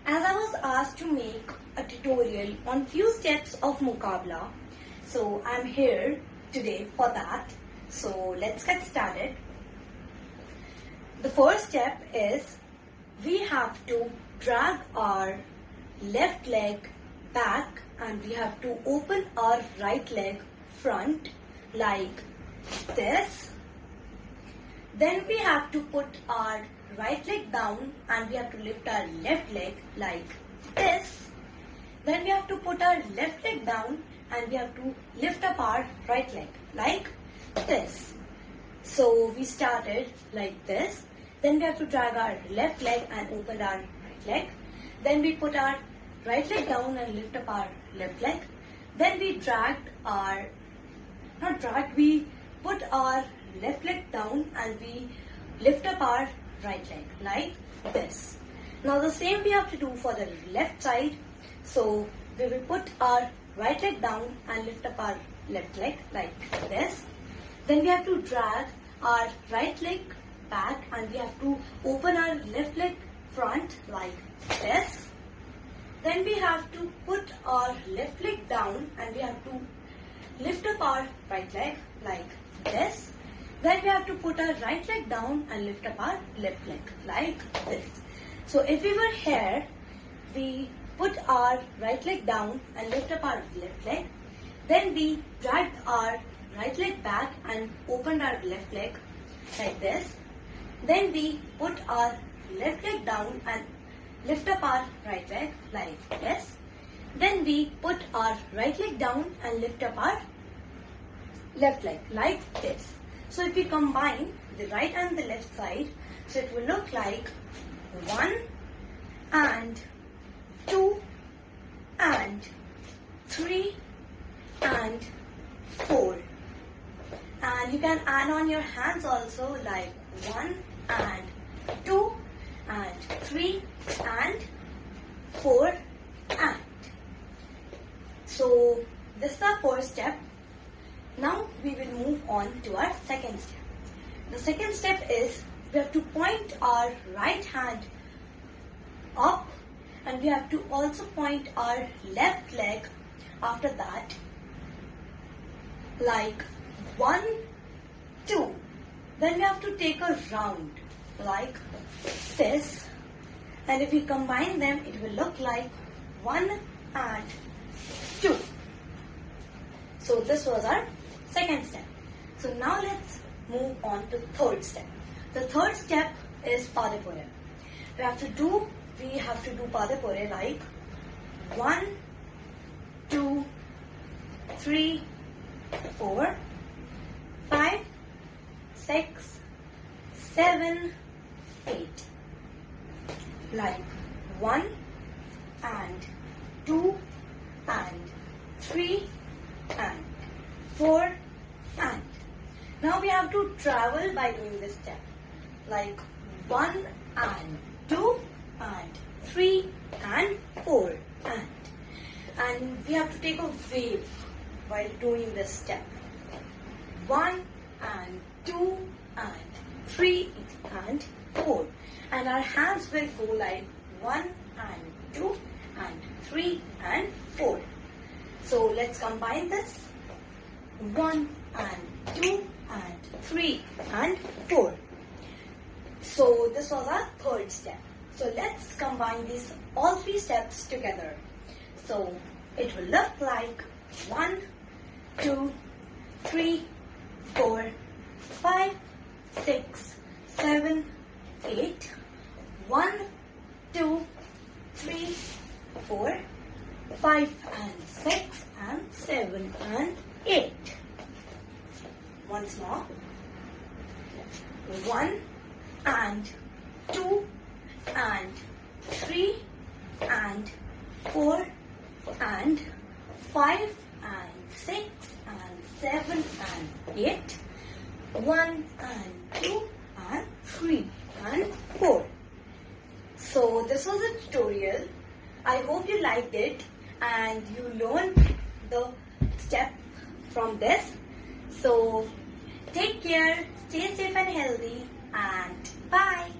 As I was asked to make a tutorial on few steps of Muqabla, so I'm here today for that. So let's get started. The first step is we have to drag our left leg back and we have to open our right leg front like this. Then we have to put our right leg down and we have to lift our left leg like this. Then we have to put our left leg down and we have to lift up our right leg like this. So we started like this. Then we have to drag our left leg and open our right leg. Then we put our right leg down and lift up our left leg. Then we put our left leg down and we lift up our right leg like this. Now the same we have to do for the left side. So we will put our right leg down and lift up our left leg like this. Then we have to drag our right leg back and we have to open our left leg front like this. Then we have to put our left leg down and we have to lift up our right leg like this. Then we have to put our right leg down and lift up our left leg like this. So if we were here, we put our right leg down and lift up our left leg. Then we dragged our right leg back and opened our left leg like this. Then we put our left leg down and lift up our right leg like this. Then we put our right leg down and lift up our left leg like this. So if we combine the right and the left side, so it will look like 1 and 2 and 3 and 4. And you can add on your hands also like 1 and 2 and 3 and 4 and. So this is the first step. Now we will move on to our second step. The second step is we have to point our right hand up and we have to also point our left leg after that like 1, 2. Then we have to take a round like this, and if we combine them it will look like 1 and 2. So this was our second step. So now let's move on to third step. The third step is Padapure. We have to do Padapure like 1, 2, 3, 4, 5, 6, 7, 8. Like 1 and 2 and 3 and 4 and. Now we have to travel by doing this step like 1 and 2 and 3 and 4 and we have to take a wave while doing this step. 1 and 2 and 3 and 4 and our hands will go like 1 and 2 and 3 and 4. So let's combine this. 1 and 2 and 3 and 4. So this was our third step. So let's combine these all three steps together. So it will look like 1, 2, 3, 4, 5, 6, 7, 8. 1, 2, 3, 4, 5 and 6 and 7 and 8. Once more. 1 and 2 and 3 and 4 and 5 and 6 and 7 and 8. 1 and 2 and 3 and 4. So this was a tutorial. I hope you liked it and you learned the step from this. So take care, stay safe and healthy, and bye.